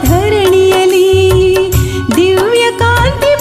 ಧರಣಿಯಲಿ ದಿವ್ಯ ಕಾಂತಿ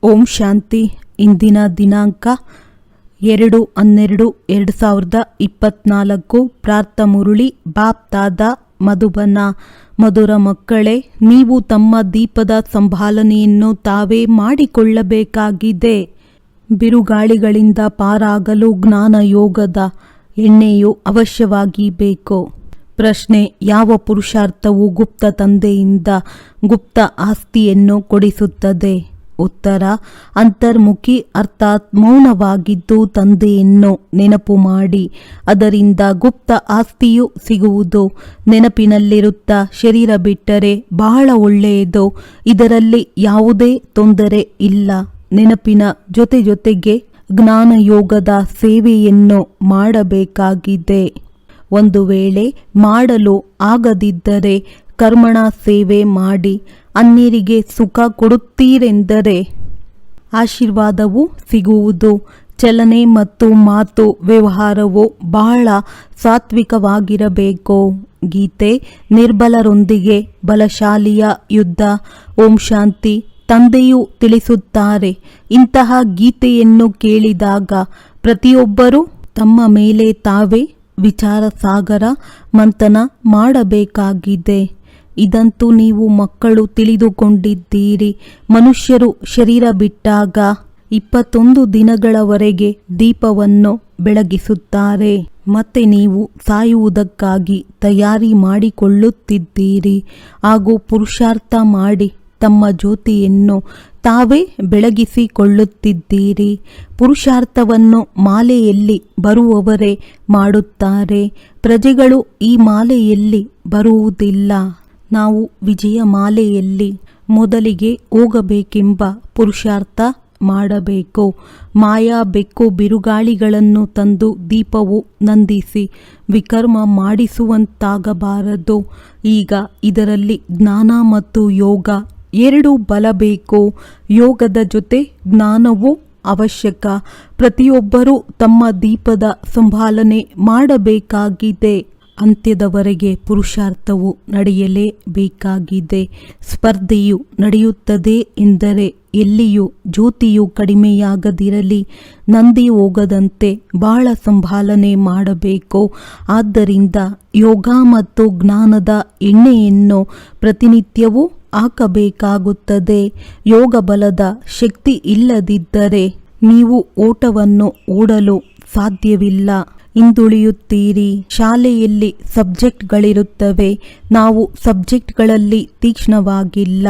ಓಂ ಶಾಂತಿ. ಇಂದಿನ ದಿನಾಂಕ 2/12/2024. ಪ್ರಾರ್ಥ ಮುರುಳಿ ಬಾಪ್ ದಾದಾ ಮಧುಬನ. ಮಧುರ ಮಕ್ಕಳೇ, ನೀವು ತಮ್ಮ ದೀಪದ ಸಂಭಾಲನೆಯನ್ನು ತಾವೇ ಮಾಡಿಕೊಳ್ಳಬೇಕಾಗಿದೆ. ಬಿರುಗಾಳಿಗಳಿಂದ ಪಾರಾಗಲು ಜ್ಞಾನ ಯೋಗದ ಎಣ್ಣೆಯು ಅವಶ್ಯವಾಗಿ ಬೇಕು. ಪ್ರಶ್ನೆ: ಯಾವ ಪುರುಷಾರ್ಥವು ಗುಪ್ತ ತಂದೆಯಿಂದ ಗುಪ್ತ ಆಸ್ತಿಯನ್ನು ಕೊಡಿಸುತ್ತದೆ? ಉತ್ತರ: ಅಂತರ್ಮುಖಿ, ಅರ್ಥಾತ್ ಮೌನವಾಗಿದ್ದು ತಂದೆಯನ್ನು ನೆನಪು ಮಾಡಿ. ಅದರಿಂದ ಗುಪ್ತ ಆಸ್ತಿಯು ಸಿಗುವುದು. ನೆನಪಿನಲ್ಲಿರುತ್ತಾ ಶರೀರ ಬಿಟ್ಟರೆ ಬಹಳ ಒಳ್ಳೆಯದು. ಇದರಲ್ಲಿ ಯಾವುದೇ ತೊಂದರೆ ಇಲ್ಲ. ನೆನಪಿನ ಜೊತೆಗೆ ಜ್ಞಾನಯೋಗದ ಸೇವೆಯನ್ನು ಮಾಡಬೇಕಾಗಿದೆ. ಒಂದು ವೇಳೆ ಮಾಡಲು ಆಗದಿದ್ದರೆ ಕರ್ಮಣ ಸೇವೆ ಮಾಡಿ. ಅನ್ಯರಿಗೆ ಸುಖ ಕೊಡುತ್ತೀರೆಂದರೆ ಆಶೀರ್ವಾದವು ಸಿಗುವುದು. ಚಲನೆ ಮತ್ತು ಮಾತು ವ್ಯವಹಾರವು ಬಹಳ ಸಾತ್ವಿಕವಾಗಿರಬೇಕು. ಗೀತೆ: ನಿರ್ಬಲರೊಂದಿಗೆ ಬಲಶಾಲಿಯ ಯುದ್ಧ. ಓಂ ಶಾಂತಿ. ತಂದೆಯು ತಿಳಿಸುತ್ತಾರೆ, ಇಂತಹ ಗೀತೆಯನ್ನು ಕೇಳಿದಾಗ ಪ್ರತಿಯೊಬ್ಬರೂ ತಮ್ಮ ಮೇಲೆ ತಾವೇ ವಿಚಾರ ಸಾಗರ ಮಂಥನ ಮಾಡಬೇಕಾಗಿದೆ. ಇದಂತೂ ನೀವು ಮಕ್ಕಳು ತಿಳಿದುಕೊಂಡಿದ್ದೀರಿ. ಮನುಷ್ಯರು ಶರೀರ ಬಿಟ್ಟಾಗ 21 ದಿನಗಳವರೆಗೆ ದೀಪವನ್ನು ಬೆಳಗಿಸುತ್ತಾರೆ. ಮತ್ತೆ ನೀವು ಸಾಯುವುದಕ್ಕಾಗಿ ತಯಾರಿ ಮಾಡಿಕೊಳ್ಳುತ್ತಿದ್ದೀರಿ. ಹಾಗೂ ಪುರುಷಾರ್ಥ ಮಾಡಿ ತಮ್ಮ ಜ್ಯೋತಿಯನ್ನು ತಾವೇ ಬೆಳಗಿಸಿಕೊಳ್ಳುತ್ತಿದ್ದೀರಿ. ಪುರುಷಾರ್ಥವನ್ನು ಮಾಲೆಯಲ್ಲಿ ಬರುವವರೇ ಮಾಡುತ್ತಾರೆ. ಪ್ರಜೆಗಳು ಈ ಮಾಲೆಯಲ್ಲಿ ಬರುವುದಿಲ್ಲ. ನಾವು ವಿಜಯ ಮಾಲೆಯಲ್ಲಿ ಮೊದಲಿಗೆ ಹೋಗಬೇಕೆಂಬ ಪುರುಷಾರ್ಥ ಮಾಡಬೇಕು. ಮಾಯಾ ಬೆಕ್ಕು ಬಿರುಗಾಳಿಗಳನ್ನು ತಂದು ದೀಪವು ನಂದಿಸಿ ವಿಕರ್ಮ ಮಾಡಿಸುವಂತಾಗಬಾರದು. ಈಗ ಇದರಲ್ಲಿ ಜ್ಞಾನ ಮತ್ತು ಯೋಗ ಎರಡೂ ಬಲಬೇಕು. ಯೋಗದ ಜೊತೆ ಜ್ಞಾನವೂ ಅವಶ್ಯಕ. ಪ್ರತಿಯೊಬ್ಬರೂ ತಮ್ಮ ದೀಪದ ಸಂಭಾಲನೆ ಮಾಡಬೇಕಾಗಿದೆ. ಅಂತ್ಯದವರೆಗೆ ಪುರುಷಾರ್ಥವು ನಡೆಯಲೇಬೇಕಾಗಿದೆ. ಸ್ಪರ್ಧೆಯು ನಡೆಯುತ್ತದೆ ಎಂದರೆ ಎಲ್ಲಿಯೂ ಜ್ಯೋತಿಯು ಕಡಿಮೆಯಾಗದಿರಲಿ. ನಂದಿ ಹೋಗದಂತೆ ಬಹಳ ಸಂಭಾಲನೆ ಮಾಡಬೇಕು. ಆದ್ದರಿಂದ ಯೋಗ ಮತ್ತು ಜ್ಞಾನದ ಎಣ್ಣೆಯನ್ನು ಪ್ರತಿನಿತ್ಯವೂ ಹಾಕಬೇಕಾಗುತ್ತದೆ. ಯೋಗ ಬಲದ ಶಕ್ತಿ ಇಲ್ಲದಿದ್ದರೆ ನೀವು ಓಟವನ್ನು ಓಡಲು ಸಾಧ್ಯವಿಲ್ಲ. ಹಿಂದುಳಿಯುತ್ತೀರಿ. ಶಾಲೆಯಲ್ಲಿ ಸಬ್ಜೆಕ್ಟ್ಗಳಿರುತ್ತವೆ. ನಾವು ಸಬ್ಜೆಕ್ಟ್ಗಳಲ್ಲಿ ತೀಕ್ಷ್ಣವಾಗಿಲ್ಲ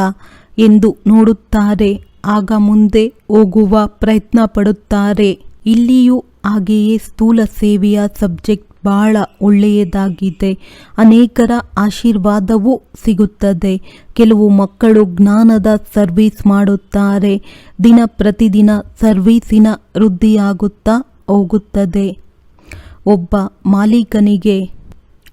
ಎಂದು ನೋಡುತ್ತಾರೆ. ಆಗ ಮುಂದೆ ಹೋಗುವ ಪ್ರಯತ್ನ ಪಡುತ್ತಾರೆ. ಇಲ್ಲಿಯೂ ಹಾಗೆಯೇ ಸ್ಥೂಲ ಸೇವೆಯ ಸಬ್ಜೆಕ್ಟ್ ಬಹಳ ಒಳ್ಳೆಯದಾಗಿದೆ. ಅನೇಕರ ಆಶೀರ್ವಾದವೂ ಸಿಗುತ್ತದೆ. ಕೆಲವು ಮಕ್ಕಳು ಜ್ಞಾನದ ಸರ್ವಿಸ್ ಮಾಡುತ್ತಾರೆ. ದಿನ ಪ್ರತಿದಿನ ಸರ್ವೀಸಿನ ವೃದ್ಧಿಯಾಗುತ್ತಾ ಹೋಗುತ್ತದೆ. ಒಬ್ಬ ಮಾಲೀಕನಿಗೆ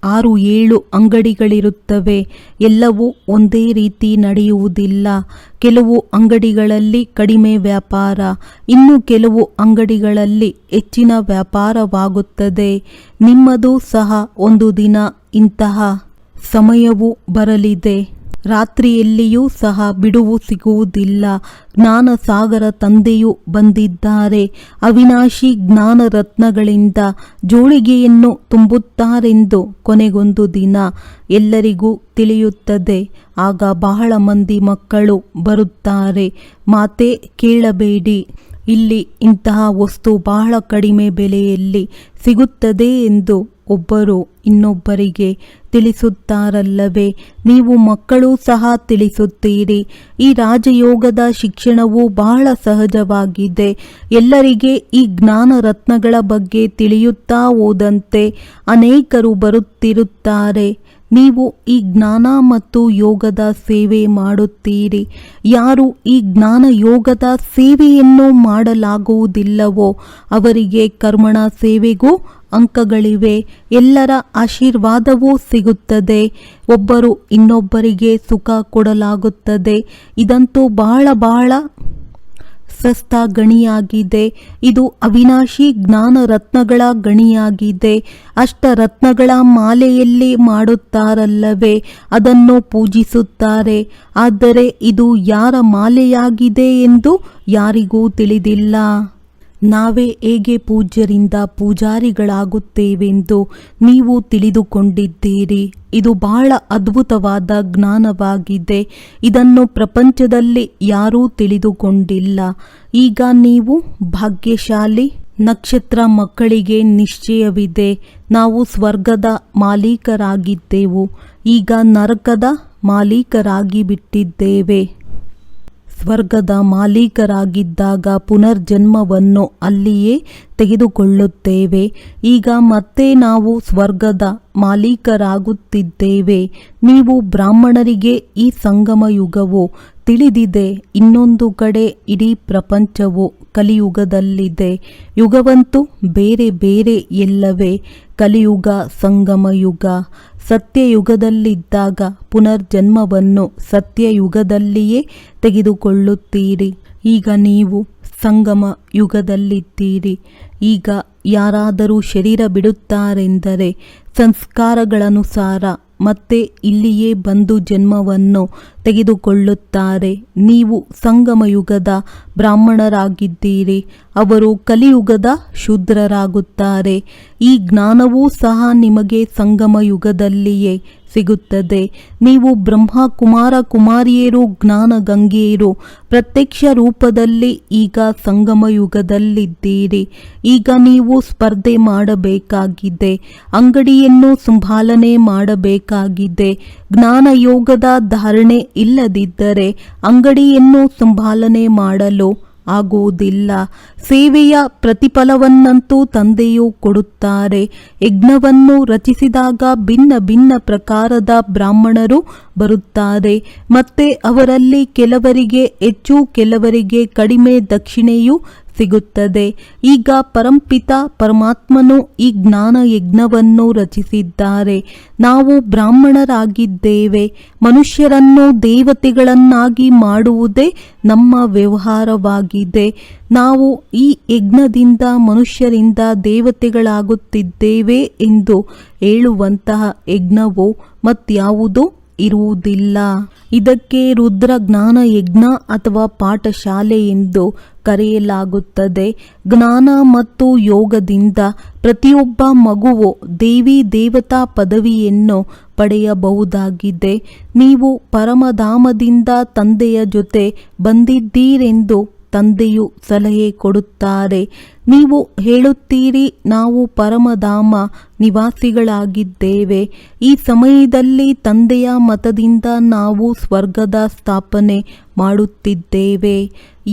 6-7 ಅಂಗಡಿಗಳಿರುತ್ತವೆ. ಎಲ್ಲವೂ ಒಂದೇ ರೀತಿ ನಡೆಯುವುದಿಲ್ಲ. ಕೆಲವು ಅಂಗಡಿಗಳಲ್ಲಿ ಕಡಿಮೆ ವ್ಯಾಪಾರ, ಇನ್ನು ಕೆಲವು ಅಂಗಡಿಗಳಲ್ಲಿ ಹೆಚ್ಚಿನ ವ್ಯಾಪಾರವಾಗುತ್ತದೆ. ನಿಮ್ಮದು ಸಹ ಒಂದು ದಿನ ಇಂತಹ ಸಮಯವೂ ಬರಲಿದೆ. ರಾತ್ರಿಯಲ್ಲಿಯೂ ಸಹ ಬಿಡುವು ಸಿಗುವುದಿಲ್ಲ. ಜ್ಞಾನ ಸಾಗರ ತಂದೆಯು ಬಂದಿದ್ದಾರೆ. ಅವಿನಾಶಿ ಜ್ಞಾನ ರತ್ನಗಳಿಂದ ಜೋಳಿಗೆಯನ್ನು ತುಂಬುತ್ತಾರೆಂದು ಕೊನೆಗೊಂದು ದಿನ ಎಲ್ಲರಿಗೂ ತಿಳಿಯುತ್ತದೆ. ಆಗ ಬಹಳ ಮಂದಿ ಮಕ್ಕಳು ಬರುತ್ತಾರೆ. ಮಾತೇ ಕೇಳಬೇಡಿ, ಇಲ್ಲಿ ಇಂತಹ ವಸ್ತು ಬಹಳ ಕಡಿಮೆ ಬೆಲೆಯಲ್ಲಿ ಸಿಗುತ್ತದೆ ಎಂದು ಒಬ್ಬರು ಇನ್ನೊಬ್ಬರಿಗೆ ತಿಳಿಸುತ್ತಾರಲ್ಲವೇ? ನೀವು ಮಕ್ಕಳು ಸಹ ತಿಳಿಸುತ್ತೀರಿ. ಈ ರಾಜಯೋಗದ ಶಿಕ್ಷಣವು ಬಹಳ ಸಹಜವಾಗಿದೆ. ಎಲ್ಲರಿಗೆ ಈ ಜ್ಞಾನ ರತ್ನಗಳ ಬಗ್ಗೆ ತಿಳಿಯುತ್ತಾ ಹೋದಂತೆ ಅನೇಕರು ಬರುತ್ತಿರುತ್ತಾರೆ. ನೀವು ಈ ಜ್ಞಾನ ಮತ್ತು ಯೋಗದ ಸೇವೆ ಮಾಡುತ್ತೀರಿ. ಯಾರು ಈ ಜ್ಞಾನ ಯೋಗದ ಸೇವೆಯನ್ನು ಮಾಡಲಾಗುವುದಿಲ್ಲವೋ ಅವರಿಗೆ ಕರ್ಮಣ ಸೇವೆಗೂ ಅಂಕಗಳಿವೆ. ಎಲ್ಲರ ಆಶೀರ್ವಾದವೂ ಸಿಗುತ್ತದೆ. ಒಬ್ಬರು ಇನ್ನೊಬ್ಬರಿಗೆ ಸುಖ ಕೊಡಲಾಗುತ್ತದೆ. ಇದಂತೂ ಬಹಳ ಸಸ್ತ ಗಣಿಯಾಗಿದೆ. ಇದು ಅವಿನಾಶಿ ಜ್ಞಾನ ರತ್ನಗಳ ಗಣಿಯಾಗಿದೆ. ಅಷ್ಟರತ್ನಗಳ ಮಾಲೆಯಲ್ಲಿ ಮಾಡುತ್ತಾರಲ್ಲವೇ, ಅದನ್ನು ಪೂಜಿಸುತ್ತಾರೆ. ಆದರೆ ಇದು ಯಾರ ಮಾಲೆಯಾಗಿದೆ ಎಂದು ಯಾರಿಗೂ ತಿಳಿದಿಲ್ಲ. ನಾವೇ ಹೇಗೆ ಪೂಜ್ಯರಿಂದ ಪೂಜಾರಿಗಳಾಗುತ್ತೇವೆಂದು ನೀವು ತಿಳಿದುಕೊಂಡಿದ್ದೀರಿ. ಇದು ಬಹಳ ಅದ್ಭುತವಾದ ಜ್ಞಾನವಾಗಿದೆ. ಇದನ್ನು ಪ್ರಪಂಚದಲ್ಲಿ ಯಾರೂ ತಿಳಿದುಕೊಂಡಿಲ್ಲ. ಈಗ ನೀವು ಭಾಗ್ಯಶಾಲಿ. ನಕ್ಷತ್ರ ಮಕ್ಕಳಿಗೆ ನಿಶ್ಚಯವಿದೆ, ನಾವು ಸ್ವರ್ಗದ ಮಾಲೀಕರಾಗಿದ್ದೆವು, ಈಗ ನರಕದ ಮಾಲೀಕರಾಗಿ ಬಿಟ್ಟಿದ್ದೇವೆ. ಸ್ವರ್ಗದ ಮಾಲೀಕರಾಗಿದ್ದಾಗ ಪುನರ್ಜನ್ಮವನ್ನು ಅಲ್ಲಿಯೇ ತೆಗೆದುಕೊಳ್ಳುತ್ತೇವೆ. ಈಗ ಮತ್ತೆ ನಾವು ಸ್ವರ್ಗದ ಮಾಲೀಕರಾಗುತ್ತಿದ್ದೇವೆ. ನೀವು ಬ್ರಾಹ್ಮಣರಿಗೆ ಈ ಸಂಗಮ ಯುಗವು ತಿಳಿದಿದೆ. ಇನ್ನೊಂದು ಕಡೆ ಇಡೀ ಪ್ರಪಂಚವು ಕಲಿಯುಗದಲ್ಲಿದೆ. ಯುಗವಂತೂ ಬೇರೆ ಬೇರೆ ಎಲ್ಲವೇ. ಕಲಿಯುಗ, ಸಂಗಮ ಯುಗ. ಸತ್ಯಯುಗದಲ್ಲಿದ್ದಾಗ ಪುನರ್ಜನ್ಮವನ್ನು ಸತ್ಯಯುಗದಲ್ಲಿಯೇ ತೆಗೆದುಕೊಳ್ಳುತ್ತೀರಿ. ಈಗ ನೀವು ಸಂಗಮ ಯುಗದಲ್ಲಿದ್ದೀರಿ. ಈಗ ಯಾರಾದರೂ ಶರೀರ ಬಿಡುತ್ತಾರೆಂದರೆ ಸಂಸ್ಕಾರಗಳನುಸಾರ ಮತ್ತೆ ಇಲ್ಲಿಯೇ ಬಂದು ಜನ್ಮವನ್ನು ತೆಗೆದುಕೊಳ್ಳುತ್ತಾರೆ. ನೀವು ಸಂಗಮ ಯುಗದ ಬ್ರಾಹ್ಮಣರಾಗಿದ್ದೀರಿ, ಅವರು ಕಲಿಯುಗದ ಶೂದ್ರರಾಗುತ್ತಾರೆ. ಈ ಜ್ಞಾನವೂ ಸಹ ನಿಮಗೆ ಸಂಗಮ ಯುಗದಲ್ಲಿಯೇ ಸಿಗುತ್ತದೆ. ನೀವು ಬ್ರಹ್ಮ ಕುಮಾರ ಕುಮಾರಿಯರು, ಜ್ಞಾನ ಗಂಗೆಯರು ಪ್ರತ್ಯಕ್ಷ ರೂಪದಲ್ಲಿ ಈಗ ಸಂಗಮ ಯುಗದಲ್ಲಿದ್ದೀರಿ. ಈಗ ನೀವು ಸ್ಪರ್ಧೆ ಮಾಡಬೇಕಾಗಿದೆ, ಅಂಗಡಿಯನ್ನು ಸಂಭಾಲನೆ ಮಾಡಬೇಕಾಗಿದೆ. ಜ್ಞಾನ ಯೋಗದ ಧಾರಣೆ ಇಲ್ಲದಿದ್ದರೆ ಅಂಗಡಿಯನ್ನು ಸಂಭಾಲನೆ ಮಾಡಲು ಆಗುವುದಿಲ್ಲ. ಸೇವೆಯ ಪ್ರತಿಫಲವನ್ನಂತೂ ತಂದೆಯು ಕೊಡುತ್ತಾರೆ. ಯಜ್ಞವನ್ನು ರಚಿಸಿದಾಗ ಭಿನ್ನ ಭಿನ್ನ ಪ್ರಕಾರದ ಬ್ರಾಹ್ಮಣರು ಬರುತ್ತಾರೆ. ಮತ್ತೆ ಅವರಲ್ಲಿ ಕೆಲವರಿಗೆ ಹೆಚ್ಚು, ಕೆಲವರಿಗೆ ಕಡಿಮೆ ದಕ್ಷಿಣೆಯೂ ಸಿಗುತ್ತದೆ. ಈಗ ಪರಂಪಿತ ಪರಮಾತ್ಮನು ಈ ಜ್ಞಾನ ಯಜ್ಞವನ್ನು ರಚಿಸಿದ್ದಾರೆ. ನಾವು ಬ್ರಾಹ್ಮಣರಾಗಿದ್ದೇವೆ. ಮನುಷ್ಯರನ್ನು ದೇವತೆಗಳನ್ನಾಗಿ ಮಾಡುವುದೇ ನಮ್ಮ ವ್ಯವಹಾರವಾಗಿದೆ. ನಾವು ಈ ಯಜ್ಞದಿಂದ ಮನುಷ್ಯರಿಂದ ದೇವತೆಗಳಾಗುತ್ತಿದ್ದೇವೆ ಎಂದು ಹೇಳುವಂತಹ ಯಜ್ಞವು ಮತ್ಯಾವುದೂ ಇರುವುದಿಲ್ಲ. ಇದಕ್ಕೆ ರುದ್ರ ಜ್ಞಾನ ಯಜ್ಞ ಅಥವಾ ಪಾಠಶಾಲೆ ಎಂದು ಕರೆಯಲಾಗುತ್ತದೆ. ಜ್ಞಾನ ಮತ್ತು ಯೋಗದಿಂದ ಪ್ರತಿಯೊಬ್ಬ ಮಗುವು ದೇವಿ ದೇವತಾ ಪದವಿಯನ್ನು ಪಡೆಯಬಹುದಾಗಿದೆ. ನೀವು ಪರಮಧಾಮದಿಂದ ತಂದೆಯ ಜೊತೆ ಬಂದಿದ್ದೀರೆಂದು ತಂದೆಯು ಸಲಹೆ ಕೊಡುತ್ತಾರೆ. ನೀವು ಹೇಳುತ್ತೀರಿ, ನಾವು ಪರಮಧಾಮ ನಿವಾಸಿಗಳಾಗಿದ್ದೇವೆ. ಈ ಸಮಯದಲ್ಲಿ ತಂದೆಯ ಮತದಿಂದ ನಾವು ಸ್ವರ್ಗದ ಸ್ಥಾಪನೆ ಮಾಡುತ್ತಿದ್ದೇವೆ.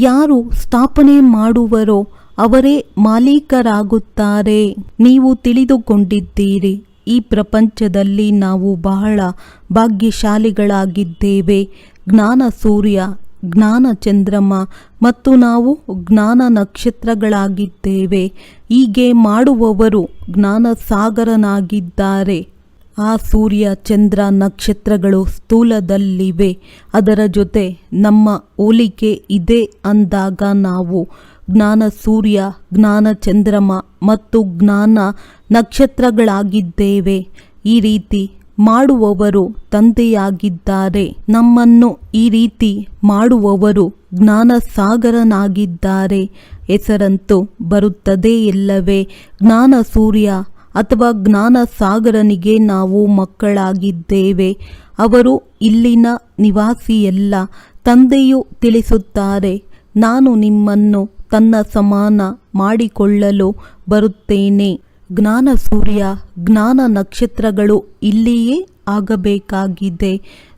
ಯಾರು ಸ್ಥಾಪನೆ ಮಾಡುವರೋ ಅವರೇ ಮಾಲೀಕರಾಗುತ್ತಾರೆ. ನೀವು ತಿಳಿದುಕೊಂಡಿದ್ದೀರಿ, ಈ ಪ್ರಪಂಚದಲ್ಲಿ ನಾವು ಬಹಳ ಭಾಗ್ಯಶಾಲಿಗಳಾಗಿದ್ದೇವೆ. ಜ್ಞಾನ ಸೂರ್ಯ, ಜ್ಞಾನ ಚಂದ್ರಮ ಮತ್ತು ನಾವು ಜ್ಞಾನ ನಕ್ಷತ್ರಗಳಾಗಿದ್ದೇವೆ. ಹೀಗೆ ಮಾಡುವವರು ಜ್ಞಾನ ಸಾಗರನಾಗಿದ್ದಾರೆ. ಆ ಸೂರ್ಯ ಚಂದ್ರ ನಕ್ಷತ್ರಗಳು ಸ್ಥೂಲದಲ್ಲಿವೆ, ಅದರ ಜೊತೆ ನಮ್ಮ ಹೋಲಿಕೆ ಇದೆ ಅಂದಾಗ ನಾವು ಜ್ಞಾನ ಸೂರ್ಯ, ಜ್ಞಾನ ಚಂದ್ರಮ ಮತ್ತು ಜ್ಞಾನ ನಕ್ಷತ್ರಗಳಾಗಿದ್ದೇವೆ. ಈ ರೀತಿ ಮಾಡುವವರು ತಂದೆಯಾಗಿದ್ದಾರೆ. ನಮ್ಮನ್ನು ಈ ರೀತಿ ಮಾಡುವವರು ಜ್ಞಾನ ಸಾಗರನಾಗಿದ್ದಾರೆ. ಹೆಸರಂತೂ ಬರುತ್ತದೆ ಎಲ್ಲವೇ. ಜ್ಞಾನ ಸೂರ್ಯ ಅಥವಾ ಜ್ಞಾನ ಸಾಗರನಿಗೆ ನಾವು ಮಕ್ಕಳಾಗಿದ್ದೇವೆ. ಅವರು ಇಲ್ಲಿನ ನಿವಾಸಿಯಲ್ಲ. ತಂದೆಯು ತಿಳಿಸುತ್ತಾರೆ, ನಾನು ನಿಮ್ಮನ್ನು ತನ್ನ ಸಮಾನ ಮಾಡಿಕೊಳ್ಳಲು ಬರುತ್ತೇನೆ. ಜ್ಞಾನ ಸೂರ್ಯ, ಜ್ಞಾನ ನಕ್ಷತ್ರಗಳು ಇಲ್ಲಿಯೇ ಆಗಬೇಕಾಗಿದೆ.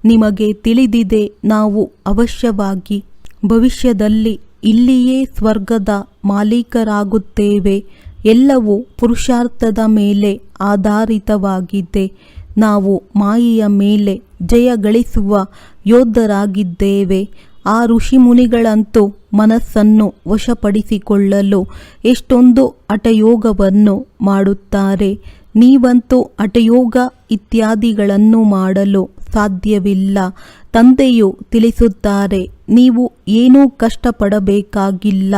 ನಿಮಗೆ ತಿಳಿದಿದೆ, ನಾವು ಅವಶ್ಯವಾಗಿ ಭವಿಷ್ಯದಲ್ಲಿ ಇಲ್ಲಿಯೇ ಸ್ವರ್ಗದ ಮಾಲೀಕರಾಗುತ್ತೇವೆ. ಎಲ್ಲವೂ ಪುರುಷಾರ್ಥದ ಮೇಲೆ ಆಧಾರಿತವಾಗಿದೆ. ನಾವು ಮಾಯೆಯ ಮೇಲೆ ಜಯ ಗಳಿಸುವ ಯೋಧರಾಗಿದ್ದೇವೆ. ಆ ಋಷಿಮುನಿಗಳಂತೂ ಮನಸ್ಸನ್ನು ವಶಪಡಿಸಿಕೊಳ್ಳಲು ಎಷ್ಟೊಂದು ಹಠಯೋಗವನ್ನು ಮಾಡುತ್ತಾರೆ. ನೀವಂತೂ ಹಠಯೋಗ ಇತ್ಯಾದಿಗಳನ್ನು ಮಾಡಲು ಸಾಧ್ಯವಿಲ್ಲ. ತಂದೆಯು ತಿಳಿಸುತ್ತಾರೆ, ನೀವು ಏನೂ ಕಷ್ಟಪಡಬೇಕಾಗಿಲ್ಲ,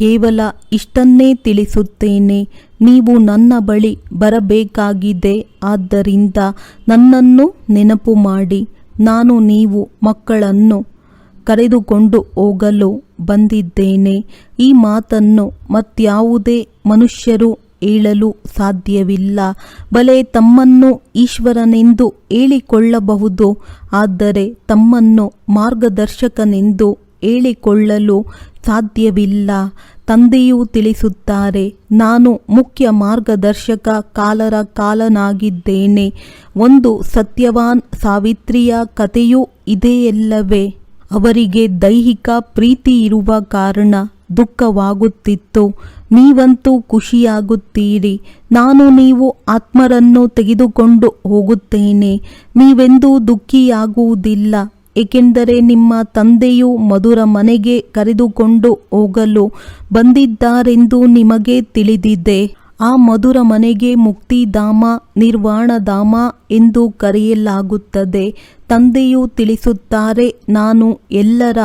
ಕೇವಲ ಇಷ್ಟನ್ನೇ ತಿಳಿಸುತ್ತೇನೆ. ನೀವು ನನ್ನ ಬಳಿ ಬರಬೇಕಾಗಿದೆ. ಆದ್ದರಿಂದ ನನ್ನನ್ನು ನೆನಪು ಮಾಡಿ. ನಾನು ನೀವು ಮಕ್ಕಳನ್ನು ಕರೆದುಕೊಂಡು ಹೋಗಲು ಬಂದಿದ್ದೇನೆ. ಈ ಮಾತನ್ನು ಮತ್ಯಾವುದೇ ಮನುಷ್ಯರು ಹೇಳಲು ಸಾಧ್ಯವಿಲ್ಲ. ಬಲೆ ತಮ್ಮನ್ನು ಈಶ್ವರನೆಂದು ಹೇಳಿಕೊಳ್ಳಬಹುದು, ಆದರೆ ತಮ್ಮನ್ನು ಮಾರ್ಗದರ್ಶಕನೆಂದು ಹೇಳಿಕೊಳ್ಳಲು ಸಾಧ್ಯವಿಲ್ಲ. ತಂದೆಯು ತಿಳಿಸುತ್ತಾರೆ, ನಾನು ಮುಖ್ಯ ಮಾರ್ಗದರ್ಶಕ ಕಾಲನಾಗಿದ್ದೇನೆ. ಒಂದು ಸತ್ಯವಾನ್ ಸಾವಿತ್ರಿಯ ಕಥೆಯೂ ಇದೆಯಲ್ಲವೇ? ಅವರಿಗೆ ದೈಹಿಕ ಪ್ರೀತಿ ಇರುವ ಕಾರಣ ದುಃಖವಾಗುತ್ತಿತ್ತು. ನೀವಂತೂ ಖುಷಿಯಾಗುತ್ತೀರಿ. ನಾನು ನೀವು ಆತ್ಮರನ್ನು ತೆಗೆದುಕೊಂಡು ಹೋಗುತ್ತೇನೆ. ನೀವೆಂದೂ ದುಃಖಿಯಾಗುವುದಿಲ್ಲ, ಏಕೆಂದರೆ ನಿಮ್ಮ ತಂದೆಯು ಮಧುರ ಮನೆಗೆ ಕರೆದುಕೊಂಡು ಹೋಗಲು ಬಂದಿದ್ದಾರೆಂದು ನಿಮಗೆ ತಿಳಿದಿದೆ. ಆ ಮಧುರ ಮನೆಗೆ ಮುಕ್ತಿಧಾಮ, ನಿರ್ವಾಣಧಾಮ ಎಂದು ಕರೆಯಲಾಗುತ್ತದೆ. ತಂದೆಯು ತಿಳಿಸುತ್ತಾರೆ, ನಾನು ಎಲ್ಲರ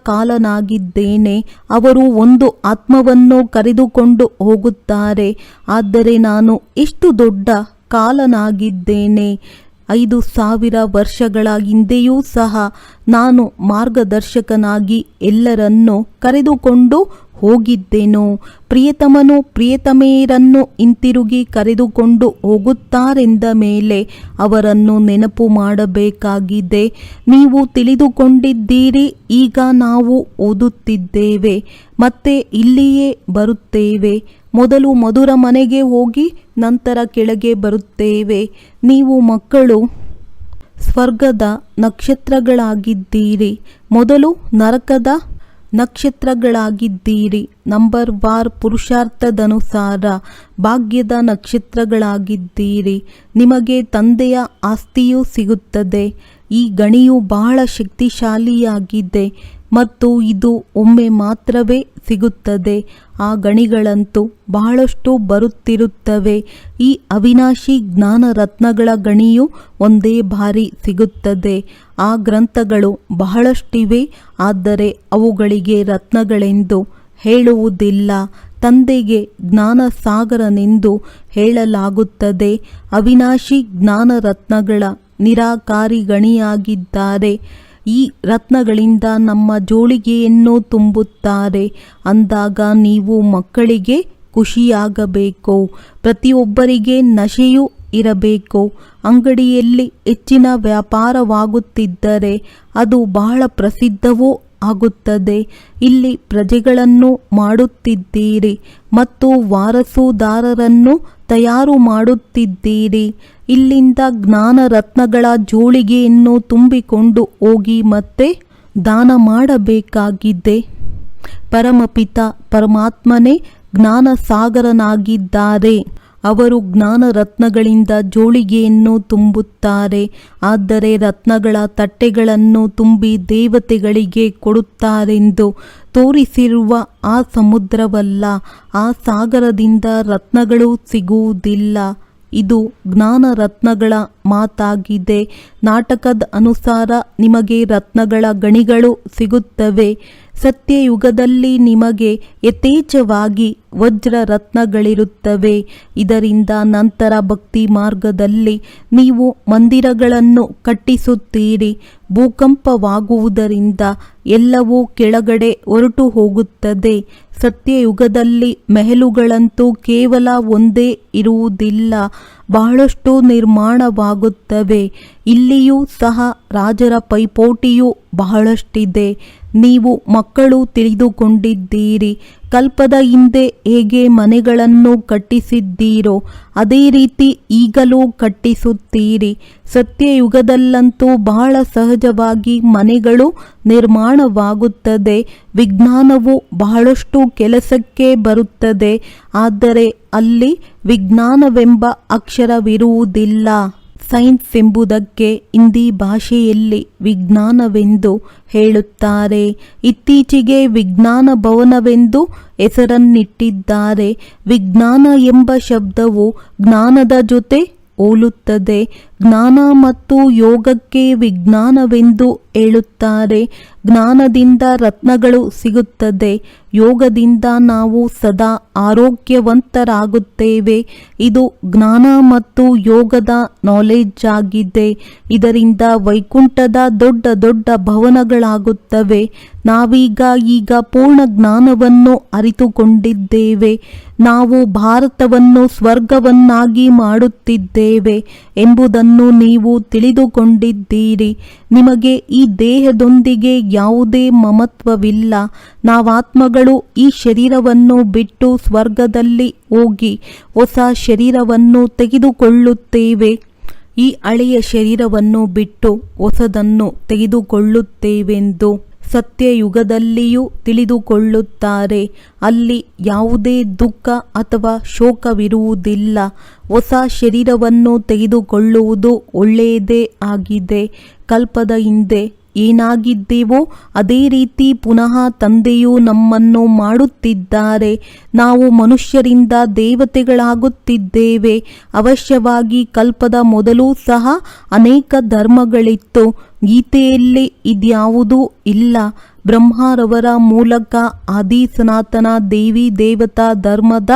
ಕಾಲನಾಗಿದ್ದೇನೆ. ಅವರು ಒಂದು ಆತ್ಮವನ್ನು ಕರೆದುಕೊಂಡು ಹೋಗುತ್ತಾರೆ, ಆದರೆ ನಾನು ಎಷ್ಟು ದೊಡ್ಡ ಕಾಲನಾಗಿದ್ದೇನೆ. 5000 ವರ್ಷಗಳ ಹಿಂದೆಯೂ ಸಹ ನಾನು ಮಾರ್ಗದರ್ಶಕನಾಗಿ ಎಲ್ಲರನ್ನೂ ಕರೆದುಕೊಂಡು ಹೋಗಿದ್ದೆನು. ಪ್ರಿಯತಮನು ಪ್ರಿಯತಮೆಯರನ್ನು ಹಿಂತಿರುಗಿ ಕರೆದುಕೊಂಡು ಹೋಗುತ್ತಾರೆಂದ ಮೇಲೆ ಅವರನ್ನು ನೆನಪು ಮಾಡಬೇಕಾಗಿದೆ. ನೀವು ತಿಳಿದುಕೊಂಡಿದ್ದೀರಿ. ಈಗ ನಾವು ಓದುತ್ತಿದ್ದೇವೆ, ಮತ್ತೆ ಇಲ್ಲಿಯೇ ಬರುತ್ತೇವೆ. ಮೊದಲು ಮಧುರ ಮನೆಗೆ ಹೋಗಿ ನಂತರ ಕೆಳಗೆ ಬರುತ್ತೇವೆ. ನೀವು ಮಕ್ಕಳು ಸ್ವರ್ಗದ ನಕ್ಷತ್ರಗಳಾಗಿದ್ದೀರಿ, ಮೊದಲು ನರಕದ ನಕ್ಷತ್ರಗಳಾಗಿದ್ದೀರಿ. ನಂಬರ್ ವಾರ್ ಪುರುಷಾರ್ಥದನುಸಾರ ಭಾಗ್ಯದ ನಕ್ಷತ್ರಗಳಾಗಿದ್ದೀರಿ. ನಿಮಗೆ ತಂದೆಯ ಆಸ್ತಿಯೂ ಸಿಗುತ್ತದೆ. ಈ ಗಣಿಯು ಬಹಳ ಶಕ್ತಿಶಾಲಿಯಾಗಿದೆ ಮತ್ತು ಇದು ಒಮ್ಮೆ ಮಾತ್ರವೇ ಸಿಗುತ್ತದೆ. ಆ ಗಣಿಗಳಂತೂ ಬಹಳಷ್ಟು ಬರುತ್ತಿರುತ್ತವೆ. ಈ ಅವಿನಾಶಿ ಜ್ಞಾನ ರತ್ನಗಳ ಗಣಿಯು ಒಂದೇ ಬಾರಿ ಸಿಗುತ್ತದೆ. ಆ ಗ್ರಂಥಗಳು ಬಹಳಷ್ಟಿವೆ, ಆದರೆ ಅವುಗಳಿಗೆ ರತ್ನಗಳೆಂದು ಹೇಳುವುದಿಲ್ಲ. ತಂದೆಗೆ ಜ್ಞಾನ ಸಾಗರನೆಂದು ಹೇಳಲಾಗುತ್ತದೆ. ಅವಿನಾಶಿ ಜ್ಞಾನ ರತ್ನಗಳ ನಿರಾಕಾರಿ ಗಣಿಯಾಗಿದ್ದಾರೆ. ಈ ರತ್ನಗಳಿಂದ ನಮ್ಮ ಜೋಳಿಗೆಯನ್ನು ತುಂಬುತ್ತಾರೆ. ಅಂದಾಗ ನೀವು ಮಕ್ಕಳಿಗೆ ಖುಷಿಯಾಗಬೇಕು. ಪ್ರತಿಯೊಬ್ಬರಿಗೆ ನಶೆಯೂ ಇರಬೇಕು. ಅಂಗಡಿಯಲ್ಲಿ ಹೆಚ್ಚಿನ ವ್ಯಾಪಾರವಾಗುತ್ತಿದ್ದರೆ ಅದು ಬಹಳ ಪ್ರಸಿದ್ಧವೂ ಆಗುತ್ತದೆ. ಇಲ್ಲಿ ಪ್ರಜೆಗಳನ್ನು ಮಾಡುತ್ತಿದ್ದೀರಿ ಮತ್ತು ವಾರಸುದಾರರನ್ನು ತಯಾರು ಮಾಡುತ್ತಿದ್ದೀರಿ. ಇಲ್ಲಿಂದ ಜ್ಞಾನ ರತ್ನಗಳ ಜೋಳಿಗೆಯನ್ನು ತುಂಬಿಕೊಂಡು ಹೋಗಿ ಮತ್ತೆ ದಾನ ಮಾಡಬೇಕಾಗಿದೆ. ಪರಮಪಿತ ಪರಮಾತ್ಮನೇ ಜ್ಞಾನ ಸಾಗರನಾಗಿದ್ದಾರೆ. ಅವರು ಜ್ಞಾನ ರತ್ನಗಳಿಂದ ಜೋಳಿಗೆಯನ್ನು ತುಂಬುತ್ತಾರೆ, ಆದರೆ ರತ್ನಗಳ ತಟ್ಟೆಗಳನ್ನು ತುಂಬಿ ದೇವತೆಗಳಿಗೆ ಕೊಡುತ್ತಾರೆಂದು ತೋರಿಸಿರುವ ಆ ಸಮುದ್ರವಲ್ಲ. ಆ ಸಾಗರದಿಂದ ರತ್ನಗಳು ಸಿಗುವುದಿಲ್ಲ. ಇದು ಜ್ಞಾನ ರತ್ನಗಳ ಮಾತಾಗಿದೆ. ನಾಟಕದ ಅನುಸಾರ ನಿಮಗೆ ರತ್ನಗಳ ಗಣಿಗಳು ಸಿಗುತ್ತವೆ. ಸತ್ಯಯುಗದಲ್ಲಿ ನಿಮಗೆ ಯಥೇಚ್ಛವಾಗಿ ವಜ್ರ ರತ್ನಗಳಿರುತ್ತವೆ. ಇದರಿಂದ ನಂತರ ಭಕ್ತಿ ಮಾರ್ಗದಲ್ಲಿ ನೀವು ಮಂದಿರಗಳನ್ನು ಕಟ್ಟಿಸುತ್ತೀರಿ. ಭೂಕಂಪವಾಗುವುದರಿಂದ ಎಲ್ಲವೂ ಕೆಳಗಡೆ ಹೊರಟು ಹೋಗುತ್ತದೆ. ಸತ್ಯಯುಗದಲ್ಲಿ ಮೆಹಲುಗಳಂತೂ ಕೇವಲ ಒಂದೇ ಇರುವುದಿಲ್ಲ, ಬಹಳಷ್ಟು ನಿರ್ಮಾಣವಾಗುತ್ತವೆ. ಇಲ್ಲಿಯೂ ಸಹ ರಾಜರ ಪೈಪೋಟಿಯು ಬಹಳಷ್ಟಿದೆ. ನೀವು ಮಕ್ಕಳು ತಿಳಿದುಕೊಂಡಿದ್ದೀರಿ. ಕಲ್ಪದ ಹಿಂದೆ ಹೇಗೆ ಮನೆಗಳನ್ನು ಕಟ್ಟಿಸಿದ್ದೀರೋ ಅದೇ ರೀತಿ ಈಗಲೂ ಕಟ್ಟಿಸುತ್ತೀರಿ. ಸತ್ಯಯುಗದಲ್ಲಂತೂ ಬಹಳ ಸಹಜವಾಗಿ ಮನೆಗಳು ನಿರ್ಮಾಣವಾಗುತ್ತದೆ. ವಿಜ್ಞಾನವು ಬಹಳಷ್ಟು ಕೆಲಸಕ್ಕೆ ಬರುತ್ತದೆ, ಆದರೆ ಅಲ್ಲಿ ವಿಜ್ಞಾನವೆಂಬ ಅಕ್ಷರವಿರುವುದಿಲ್ಲ. ಸೈನ್ಸ್ ಎಂಬುದಕ್ಕೆ ಹಿಂದಿ ಭಾಷೆಯಲ್ಲಿ ವಿಜ್ಞಾನವೆಂದು ಹೇಳುತ್ತಾರೆ. ಇತ್ತೀಚೆಗೆ ವಿಜ್ಞಾನ ಭವನವೆಂದು ಹೆಸರನ್ನಿಟ್ಟಿದ್ದಾರೆ. ವಿಜ್ಞಾನ ಎಂಬ ಶಬ್ದವು ಜ್ಞಾನದ ಜೊತೆ ಹೋಲುತ್ತದೆ. ಜ್ಞಾನ ಮತ್ತು ಯೋಗಕ್ಕೆ ವಿಜ್ಞಾನವೆಂದು ಹೇಳುತ್ತಾರೆ. ಜ್ಞಾನದಿಂದ ರತ್ನಗಳು ಸಿಗುತ್ತದೆ. ಯೋಗದಿಂದ ನಾವು ಸದಾ ಆರೋಗ್ಯವಂತರಾಗುತ್ತೇವೆ. ಇದು ಜ್ಞಾನ ಮತ್ತು ಯೋಗದ ನಾಲೆಡ್ಜ್ ಆಗಿದೆ. ಇದರಿಂದ ವೈಕುಂಠದ ದೊಡ್ಡ ದೊಡ್ಡ ಭವನಗಳಾಗುತ್ತವೆ. ನಾವೀಗ ಪೂರ್ಣ ಜ್ಞಾನವನ್ನು ಅರಿತುಕೊಂಡಿದ್ದೇವೆ. ನಾವು ಭಾರತವನ್ನು ಸ್ವರ್ಗವನ್ನಾಗಿ ಮಾಡುತ್ತಿದ್ದೇವೆ ಎಂಬುದನ್ನು ನೀವು ತಿಳಿದುಕೊಂಡಿದ್ದೀರಿ. ನಿಮಗೆ ಈ ದೇಹದೊಂದಿಗೆ ಯಾವುದೇ ಮಮತ್ವವಿಲ್ಲ. ನಾವಾತ್ಮಗಳು ಈ ಶರೀರವನ್ನು ಬಿಟ್ಟು ಸ್ವರ್ಗದಲ್ಲಿ ಹೋಗಿ ಹೊಸ ಶರೀರವನ್ನು ತೆಗೆದುಕೊಳ್ಳುತ್ತೇವೆ. ಈ ಹಳೆಯ ಶರೀರವನ್ನು ಬಿಟ್ಟು ಹೊಸದನ್ನು ತೆಗೆದುಕೊಳ್ಳುತ್ತೇವೆಂದು ಸತ್ಯಯುಗದಲ್ಲಿಯೂ ತಿಳಿದುಕೊಳ್ಳುತ್ತಾರೆ. ಅಲ್ಲಿ ಯಾವುದೇ ದುಃಖ ಅಥವಾ ಶೋಕವಿರುವುದಿಲ್ಲ. ಹೊಸ ಶರೀರವನ್ನು ತೆಗೆದುಕೊಳ್ಳುವುದು ಒಳ್ಳೆಯದೇ ಆಗಿದೆ. ಕಲ್ಪದ ಹಿಂದೆ ಏನಾಗಿದ್ದೇವೋ ಅದೇ ರೀತಿ ಪುನಃ ತಂದೆಯು ನಮ್ಮನ್ನು ಮಾಡುತ್ತಿದ್ದಾರೆ. ನಾವು ಮನುಷ್ಯರಿಂದ ದೇವತೆಗಳಾಗುತ್ತಿದ್ದೇವೆ. ಅವಶ್ಯವಾಗಿ ಕಲ್ಪದ ಮೊದಲು ಸಹ ಅನೇಕ ಧರ್ಮಗಳಿತ್ತು. ಗೀತೆಯಲ್ಲಿ ಇದ್ಯಾವುದೂ ಇಲ್ಲ. ಬ್ರಹ್ಮರವರ ಮೂಲಕ ಆದಿ ಸನಾತನ ದೇವಿ ದೇವತಾ ಧರ್ಮದ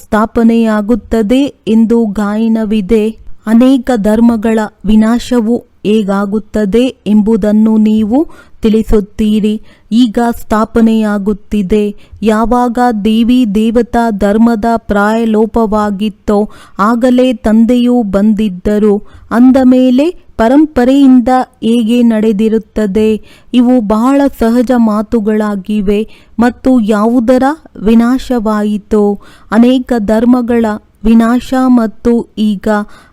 ಸ್ಥಾಪನೆಯಾಗುತ್ತದೆ ಎಂದು ಗಾಯನವಿದೆ. ಅನೇಕ ಧರ್ಮಗಳ ವಿನಾಶವು ಹೇಗಾಗುತ್ತದೆ ಎಂಬುದನ್ನು ನೀವು ತಿಳಿಸುತ್ತೀರಿ. ಈಗ ಸ್ಥಾಪನೆಯಾಗುತ್ತಿದೆ. ಯಾವಾಗ ದೇವಿ ದೇವತಾ ಧರ್ಮದ ಪ್ರಾಯಲೋಪವಾಗಿತ್ತೋ ಆಗಲೇ ತಂದೆಯು ಬಂದಿದ್ದರು. ಅಂದ ಮೇಲೆ ಪರಂಪರೆಯಿಂದ ಹೇಗೆ ನಡೆದಿರುತ್ತದೆ? ಇವು ಬಹಳ ಸಹಜ ಮಾತುಗಳಾಗಿವೆ. ಮತ್ತು ಯಾವುದರ ವಿನಾಶವಾಯಿತೋ? ಅನೇಕ ಧರ್ಮಗಳ ವಿನಾಶ. ಮತ್ತು ಈಗ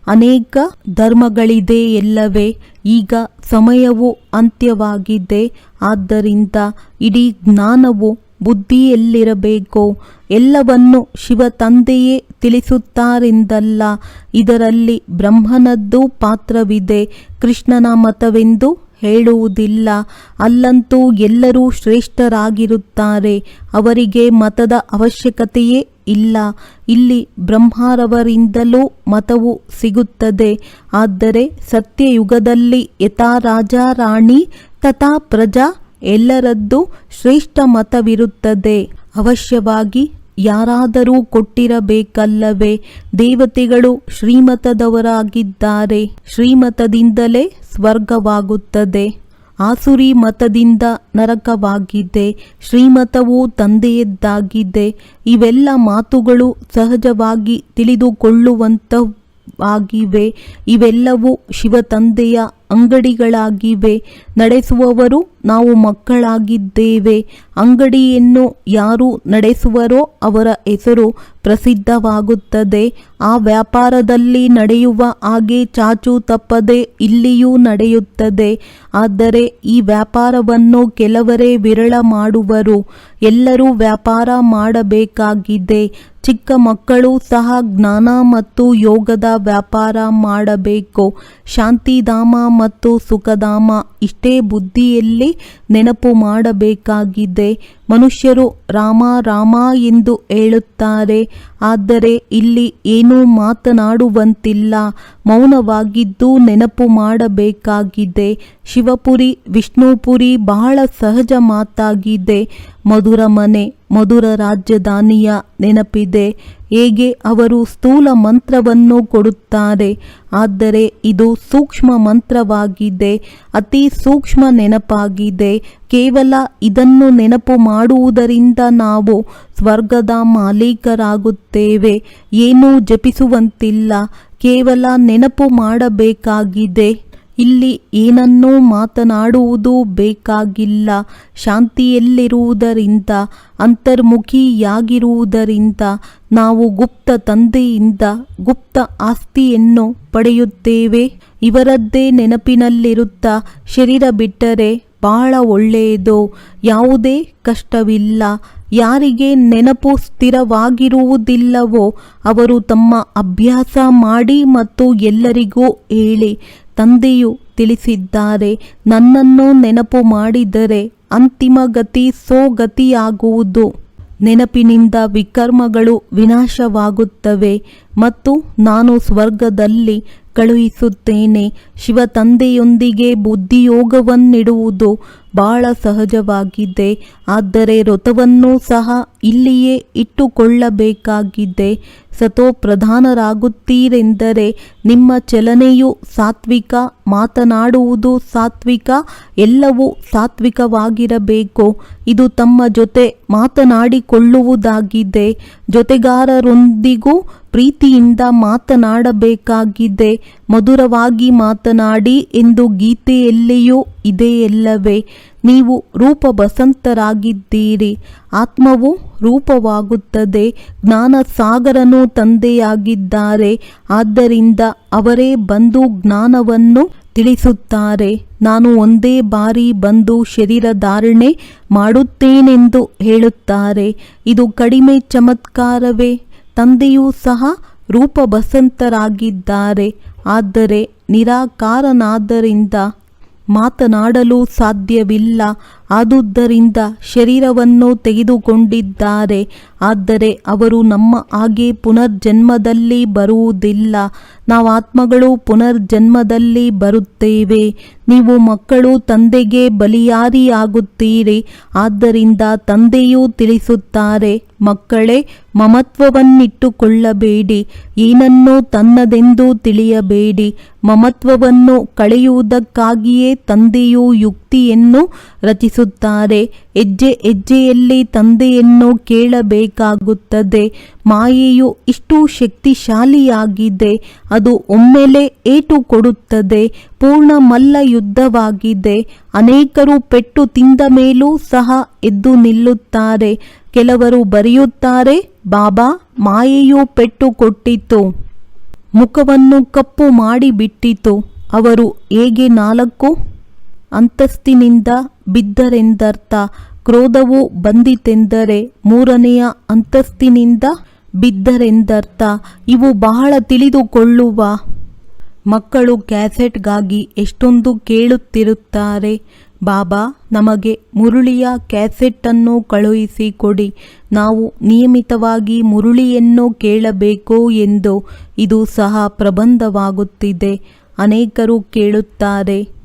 ಅನೇಕ ಧರ್ಮಗಳಿದೆ ಎಲ್ಲವೇ. ಈಗ ಸಮಯವು ಅಂತ್ಯವಾಗಿದೆ. ಆದ್ದರಿಂದ ಇಡೀ ಜ್ಞಾನವು ಬುದ್ಧಿಯಲ್ಲಿರಬೇಕು. ಎಲ್ಲವನ್ನು ಶಿವ ತಂದೆಯೇ ತಿಳಿಸುತ್ತಾರೆಂದಲ್ಲ. ಇದರಲ್ಲಿ ಬ್ರಹ್ಮನದ್ದು ಪಾತ್ರವಿದೆ. ಕೃಷ್ಣನ ಮತವೆಂದು ಹೇಳುವುದಿಲ್ಲ. ಅಲ್ಲಂತೂ ಎಲ್ಲರೂ ಶ್ರೇಷ್ಠರಾಗಿರುತ್ತಾರೆ. ಅವರಿಗೆ ಮತದ ಅವಶ್ಯಕತೆಯೇ ಇಲ್ಲ. ಇಲ್ಲಿ ಬ್ರಹ್ಮರವರಿಂದಲೂ ಮತವು ಸಿಗುತ್ತದೆ. ಆದರೆ ಸತ್ಯಯುಗದಲ್ಲಿ ಯಥಾ ರಾಜ ರಾಣಿ ತಥಾ ಪ್ರಜಾ ಎಲ್ಲರದ್ದು ಶ್ರೇಷ್ಠ ಮತವಿರುತ್ತದೆ. ಅವಶ್ಯವಾಗಿ ಯಾರಾದರೂ ಕೊಟ್ಟಿರಬೇಕಲ್ಲವೇ? ದೇವತೆಗಳು ಶ್ರೀಮತದವರಾಗಿದ್ದಾರೆ. ಶ್ರೀಮತದಿಂದಲೇ ಸ್ವರ್ಗವಾಗುತ್ತದೆ. ಆಸುರಿ ಮತದಿಂದ ನರಕವಾಗಿದೆ. ಶ್ರೀಮತವು ತಂದೆಯದ್ದಾಗಿದೆ. ಇವೆಲ್ಲ ಮಾತುಗಳು ಸಹಜವಾಗಿ ತಿಳಿದುಕೊಳ್ಳುವಂತವಾಗಿವೆ. ಇವೆಲ್ಲವೂ ಶಿವತಂದೆಯ ಅಂಗಡಿಗಳಾಗಿವೆ. ನಡೆಸುವವರು ನಾವು ಮಕ್ಕಳಾಗಿದ್ದೇವೆ. ಅಂಗಡಿಯನ್ನು ಯಾರು ನಡೆಸುವರೋ ಅವರ ಹೆಸರು ಪ್ರಸಿದ್ಧವಾಗುತ್ತದೆ. ಆ ವ್ಯಾಪಾರದಲ್ಲಿ ನಡೆಯುವ ಹಾಗೆ ಚಾಚು ತಪ್ಪದೆ ಇಲ್ಲಿಯೂ ನಡೆಯುತ್ತದೆ. ಆದರೆ ಈ ವ್ಯಾಪಾರವನ್ನು ಕೆಲವರೇ ವಿರಳ ಮಾಡುವರು. ಎಲ್ಲರೂ ವ್ಯಾಪಾರ ಮಾಡಬೇಕಾಗಿದೆ. ಚಿಕ್ಕ ಮಕ್ಕಳು ಸಹ ಜ್ಞಾನ ಮತ್ತು ಯೋಗದ ವ್ಯಾಪಾರ ಮಾಡಬೇಕು. ಶಾಂತಿಧಾಮ ಮತ್ತು ಸುಖಧಾಮ ಇಷ್ಟೇ ಬುದ್ಧಿಯಲ್ಲಿ ನೆನಪು ಮಾಡಬೇಕಾಗಿದೆ. ಮನುಷ್ಯರು ರಾಮ ರಾಮ ಎಂದು ಹೇಳುತ್ತಾರೆ. ಆದರೆ ಇಲ್ಲಿ ಏನೂ ಮಾತನಾಡುವಂತಿಲ್ಲ. ಮೌನವಾಗಿದ್ದು ನೆನಪು ಮಾಡಬೇಕಾಗಿದೆ. ಶಿವಪುರಿ ವಿಷ್ಣುಪುರಿ ಬಹಳ ಸಹಜ ಮಾತಾಗಿದೆ. ಮಧುರ ಮನೆ, ಮಧುರ ರಾಜಧಾನಿಯ ನೆನಪಿದೆ. ಹೇಗೆ ಅವರು ಸ್ಥೂಲ ಮಂತ್ರವನ್ನು ಕೊಡುತ್ತಾರೆ. ಆದರೆ ಇದು ಸೂಕ್ಷ್ಮ ಮಂತ್ರವಾಗಿದೆ. ಅತಿ ಸೂಕ್ಷ್ಮ ನೆನಪಾಗಿದೆ. ಕೇವಲ ಇದನ್ನು ನೆನಪು ಮಾಡುವುದರಿಂದ ನಾವು ಸ್ವರ್ಗದ ಮಾಲೀಕರಾಗುತ್ತೇವೆ. ಏನೂ ಜಪಿಸುವಂತಿಲ್ಲ. ಕೇವಲ ನೆನಪು ಮಾಡಬೇಕಾಗಿದೆ. ಇಲ್ಲಿ ಏನನ್ನೂ ಮಾತನಾಡುವುದು ಬೇಕಾಗಿಲ್ಲ. ಶಾಂತಿಯಲ್ಲಿರುವುದರಿಂದ, ಅಂತರ್ಮುಖಿಯಾಗಿರುವುದರಿಂದ ನಾವು ಗುಪ್ತ ತಂದೆಯಿಂದ ಗುಪ್ತ ಆಸ್ತಿಯನ್ನು ಪಡೆಯುತ್ತೇವೆ. ಇವರದ್ದೇ ನೆನಪಿನಲ್ಲಿರುತ್ತಾ ಶರೀರ ಬಿಟ್ಟರೆ ಬಹಳ ಒಳ್ಳೆಯದು. ಯಾವುದೇ ಕಷ್ಟವಿಲ್ಲ. ಯಾರಿಗೆ ನೆನಪು ಸ್ಥಿರವಾಗಿರುವುದಿಲ್ಲವೋ ಅವರು ತಮ್ಮ ಅಭ್ಯಾಸ ಮಾಡಿ ಮತ್ತು ಎಲ್ಲರಿಗೂ ಹೇಳಿ. ತಂದೆಯು ತಿಳಿಸಿದ್ದಾರೆ, ನನ್ನನ್ನು ನೆನಪು ಮಾಡಿದರೆ ಅಂತಿಮ ಗತಿ ಸೋಗತಿಯಾಗುವುದು. ನೆನಪಿನಿಂದ ವಿಕರ್ಮಗಳು ವಿನಾಶವಾಗುತ್ತವೆ ಮತ್ತು ನಾನು ಸ್ವರ್ಗದಲ್ಲಿ ಕಳುಹಿಸುತ್ತೇನೆ. ಶಿವ ತಂದೆಯೊಂದಿಗೆ ಬುದ್ಧಿಯೋಗವನ್ನಿಡುವುದು ಬಹಳ ಸಹಜವಾಗಿದೆ. ಆದರೆ ವ್ರತವನ್ನು ಸಹ ಇಲ್ಲಿಯೇ ಇಟ್ಟುಕೊಳ್ಳಬೇಕಾಗಿದೆ. ಸತೋಪ್ರಧಾನರಾಗುತ್ತೀರೆಂದರೆ ನಿಮ್ಮ ಚಲನೆಯು ಸಾತ್ವಿಕ, ಮಾತನಾಡುವುದು ಸಾತ್ವಿಕ, ಎಲ್ಲವೂ ಸಾತ್ವಿಕವಾಗಿರಬೇಕು. ಇದು ತಮ್ಮ ಜೊತೆ ಮಾತನಾಡಿಕೊಳ್ಳುವುದಾಗಿದೆ. ಜೊತೆಗಾರರೊಂದಿಗೂ ಪ್ರೀತಿಯಿಂದ ಮಾತನಾಡಬೇಕಾಗಿದೆ. ಮಧುರವಾಗಿ ಮಾತನಾಡಿ ಎಂದು ಗೀತೆಯಲ್ಲಿಯೂ ಇದೆಯಲ್ಲವೇ. ನೀವು ರೂಪಬಸಂತರಾಗಿದ್ದೀರಿ. ಆತ್ಮವು ರೂಪವಾಗುತ್ತದೆ. ಜ್ಞಾನಸಾಗರನು ತಂದೆಯಾಗಿದ್ದಾರೆ. ಆದ್ದರಿಂದ ಅವರೇ ಬಂದು ಜ್ಞಾನವನ್ನು ತಿಳಿಸುತ್ತಾರೆ. ನಾನು ಒಂದೇ ಬಾರಿ ಬಂದು ಶರೀರ ಧಾರಣೆ ಮಾಡುತ್ತೇನೆಂದು ಹೇಳುತ್ತಾರೆ. ಇದು ಕಡಿಮೆ ಚಮತ್ಕಾರವೇ? ತಂದೆಯೂ ಸಹ ರೂಪಬಸಂತರಾಗಿದ್ದಾರೆ. ಆದರೆ ನಿರಾಕಾರನಾದ್ದರಿಂದ ಮಾತನಾಡಲು ಸಾಧ್ಯವಿಲ್ಲ. ಆದುದರಿಂದ ಶರೀರವನ್ನು ತೆಗೆದುಕೊಂಡಿದ್ದಾರೆ. ಆದರೆ ಅವರು ನಮ್ಮ ಹಾಗೆ ಪುನರ್ಜನ್ಮದಲ್ಲಿ ಬರುವುದಿಲ್ಲ. ನಾವು ಆತ್ಮಗಳು ಪುನರ್ಜನ್ಮದಲ್ಲಿ ಬರುತ್ತೇವೆ. ನೀವು ಮಕ್ಕಳು ತಂದೆಗೆ ಬಲಿಯಾರಿಯಾಗುತ್ತೀರಿ. ಆದ್ದರಿಂದ ತಂದೆಯೂ ತಿಳಿಸುತ್ತಾರೆ, ಮಕ್ಕಳೇ, ಮಮತ್ವವನ್ನಿಟ್ಟುಕೊಳ್ಳಬೇಡಿ. ಏನನ್ನೂ ತನ್ನದೆಂದು ತಿಳಿಯಬೇಡಿ. ಮಮತ್ವವನ್ನು ಕಳೆಯುವುದಕ್ಕಾಗಿಯೇ ತಂದೆಯು ಯುಕ್ತಿಯನ್ನು ರಚಿಸುತ್ತಾರೆ. ಹೆಜ್ಜೆ ಹೆಜ್ಜೆಯಲ್ಲಿ ತಂದೆಯನ್ನು ಕೇಳಬೇಕಾಗುತ್ತದೆ. ಮಾಯೆಯು ಇಷ್ಟು ಶಕ್ತಿಶಾಲಿಯಾಗಿದೆ. ಅದು ಒಮ್ಮೆಲೆ ಏಟು ಕೊಡುತ್ತದೆ. ಪೂರ್ಣ ಮಲ್ಲ ಯುದ್ಧವಾಗಿದೆ. ಅನೇಕರು ಪೆಟ್ಟು ತಿಂದ ಮೇಲೂ ಸಹ ಎದ್ದು ನಿಲ್ಲುತ್ತಾರೆ. ಕೆಲವರು ಬರೆಯುತ್ತಾರೆ, ಬಾಬಾ, ಮಾಯೆಯು ಪೆಟ್ಟು ಕೊಟ್ಟಿತು, ಮುಖವನ್ನು ಕಪ್ಪು ಮಾಡಿಬಿಟ್ಟಿತು. ಅವರು ಹೇಗೆ 4 ಅಂತಸ್ತಿನಿಂದ ಬಿದ್ದರೆಂದರ್ಥ. ಕ್ರೋಧವು ಬಂದಿತೆಂದರೆ 3ನೆಯ ಅಂತಸ್ತಿನಿಂದ ಬಿದ್ದರೆಂದರ್ಥ. ಇವು ಬಹಳ ತಿಳಿದುಕೊಳ್ಳುವ ಮಕ್ಕಳು ಕ್ಯಾಸೆಟ್ಗಾಗಿ ಎಷ್ಟೊಂದು ಕೇಳುತ್ತಿರುತ್ತಾರೆ. ಬಾಬಾ, ನಮಗೆ ಮುರುಳಿಯ ಕ್ಯಾಸೆಟ್ಟನ್ನು ಕಳುಹಿಸಿ ಕೊಡಿ. ನಾವು ನಿಯಮಿತವಾಗಿ ಮುರುಳಿಯನ್ನು ಕೇಳಬೇಕು ಎಂದು. ಇದು ಸಹ ಪ್ರಬಂಧವಾಗುತ್ತಿದೆ. ಅನೇಕರು ಕೇಳುತ್ತಾರೆ.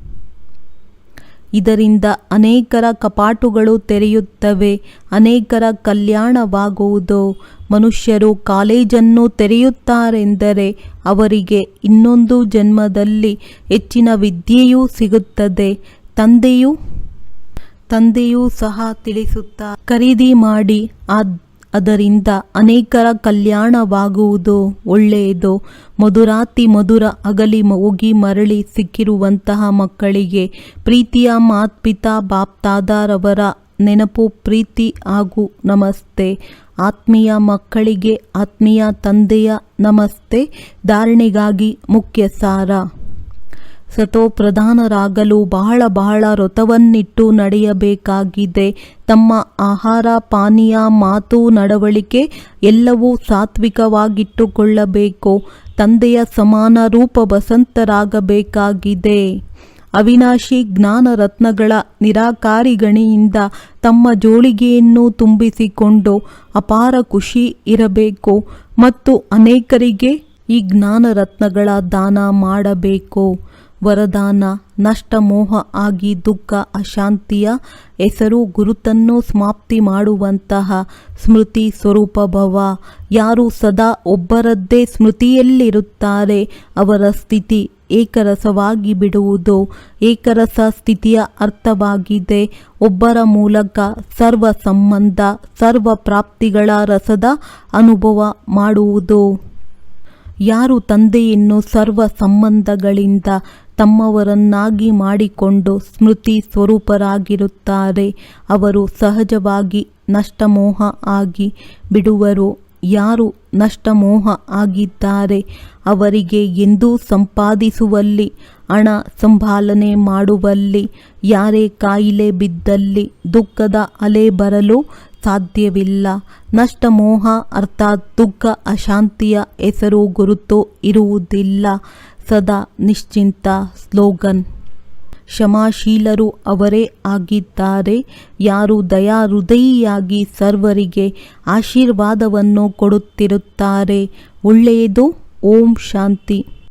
ಇದರಿಂದ ಅನೇಕರ ಕಪಾಟುಗಳು ತೆರೆಯುತ್ತವೆ. ಅನೇಕರ ಕಲ್ಯಾಣವಾಗುವುದು. ಮನುಷ್ಯರು ಕಾಲೇಜನ್ನು ತೆರೆಯುತ್ತಾರೆಂದರೆ ಅವರಿಗೆ ಇನ್ನೊಂದು ಜನ್ಮದಲ್ಲಿ ಹೆಚ್ಚಿನ ವಿದ್ಯೆಯೂ ಸಿಗುತ್ತದೆ. ತಂದೆಯೂ ಸಹ ತಿಳಿಸುತ್ತಾರೆ, ಖರೀದಿ ಮಾಡಿ, ಅದರಿಂದ ಅನೇಕರ ಕಲ್ಯಾಣವಾಗುವುದು ಒಳ್ಳೆಯದು. ಮಧುರಾತಿ ಮಧುರ ಅಗಲಿ ಹೋಗಿ ಮರಳಿ ಸಿಕ್ಕಿರುವಂತಹ ಮಕ್ಕಳಿಗೆ ಪ್ರೀತಿಯ ಮಾತ್ಪಿತಾ ಬಾಪ್ತಾದರವರ ನೆನಪು, ಪ್ರೀತಿ ಹಾಗೂ ನಮಸ್ತೆ. ಆತ್ಮೀಯ ಮಕ್ಕಳಿಗೆ ಆತ್ಮೀಯ ತಂದೆಯ ನಮಸ್ತೆ. ಧಾರಣೆಗಾಗಿ ಮುಖ್ಯ ಸಾರ. ಸತೋಪ್ರಧಾನರಾಗಲು ಬಹಳ ವ್ರತವನ್ನಿಟ್ಟು ನಡೆಯಬೇಕಾಗಿದೆ. ತಮ್ಮ ಆಹಾರ, ಪಾನೀಯ, ಮಾತು, ನಡವಳಿಕೆ ಎಲ್ಲವೂ ಸಾತ್ವಿಕವಾಗಿಟ್ಟುಕೊಳ್ಳಬೇಕು. ತಂದೆಯ ಸಮಾನ ರೂಪಬಸಂತರಾಗಬೇಕಾಗಿದೆ. ಅವಿನಾಶಿ ಜ್ಞಾನ ರತ್ನಗಳ ನಿರಾಕಾರಿಗಣಿಯಿಂದ ತಮ್ಮ ಜೋಳಿಗೆಯನ್ನು ತುಂಬಿಸಿಕೊಂಡು ಅಪಾರ ಖುಷಿ ಇರಬೇಕು ಮತ್ತು ಅನೇಕರಿಗೆ ಈ ಜ್ಞಾನ ರತ್ನಗಳ ದಾನ ಮಾಡಬೇಕು. ವರದಾನ: ನಷ್ಟ ಮೋಹ ಆಗಿ ದುಃಖ ಅಶಾಂತಿಯ ಹೆಸರು ಗುರುತನ್ನು ಸಮಾಪ್ತಿ ಮಾಡುವಂತಹ ಸ್ಮೃತಿ ಸ್ವರೂಪ ಭವ. ಯಾರು ಸದಾ ಒಬ್ಬರದ್ದೇ ಸ್ಮೃತಿಯಲ್ಲಿರುತ್ತಾರೆ ಅವರ ಸ್ಥಿತಿ ಏಕರಸವಾಗಿ ಬಿಡುವುದು. ಏಕರಸ ಸ್ಥಿತಿಯ ಅರ್ಥವಾಗಿದೆ ಒಬ್ಬರ ಮೂಲಕ ಸರ್ವ ಸಂಬಂಧ, ಸರ್ವ ಪ್ರಾಪ್ತಿಗಳ ರಸದ ಅನುಭವ ಮಾಡುವುದು. ಯಾರು ತಂದೆಯನ್ನು ಸರ್ವ ಸಂಬಂಧಗಳಿಂದ ತಮ್ಮವರನ್ನಾಗಿ ಮಾಡಿಕೊಂಡು ಸ್ಮೃತಿ ಸ್ವರೂಪರಾಗಿರುತ್ತಾರೆ ಅವರು ಸಹಜವಾಗಿ ನಷ್ಟಮೋಹ ಆಗಿ ಬಿಡುವರು. ಯಾರು ನಷ್ಟಮೋಹ ಆಗಿದ್ದಾರೆ ಅವರಿಗೆ ಎಂದೂ ಸಂಪಾದಿಸುವಲ್ಲಿ, ಹಣ ಸಂಪಾದನೆ ಮಾಡುವಲ್ಲಿ, ಯಾರೇ ಕಾಯಿಲೆ ಬಿದ್ದಲ್ಲಿ ದುಃಖದ ಅಲೆ ಬರಲು ಸಾಧ್ಯವಿಲ್ಲ. ನಷ್ಟ ಮೋಹ ಅರ್ಥಾತ್ ದುಃಖ ಅಶಾಂತಿಯ ಹೆಸರು ಗುರುತು ಇರುವುದಿಲ್ಲ. ಸದಾ ನಿಶ್ಚಿಂತ. ಸ್ಲೋಗನ್: ಕ್ಷಮಾಶೀಲರು ಅವರೇ ಆಗಿದ್ದಾರೆ. ಯಾರು ದಯಾಹೃದಯಿಯಾಗಿ ಸರ್ವರಿಗೆ ಆಶೀರ್ವಾದವನ್ನು ಕೊಡುತ್ತಿರುತ್ತಾರೆ. ಒಳ್ಳೆಯದು. ಓಂ ಶಾಂತಿ.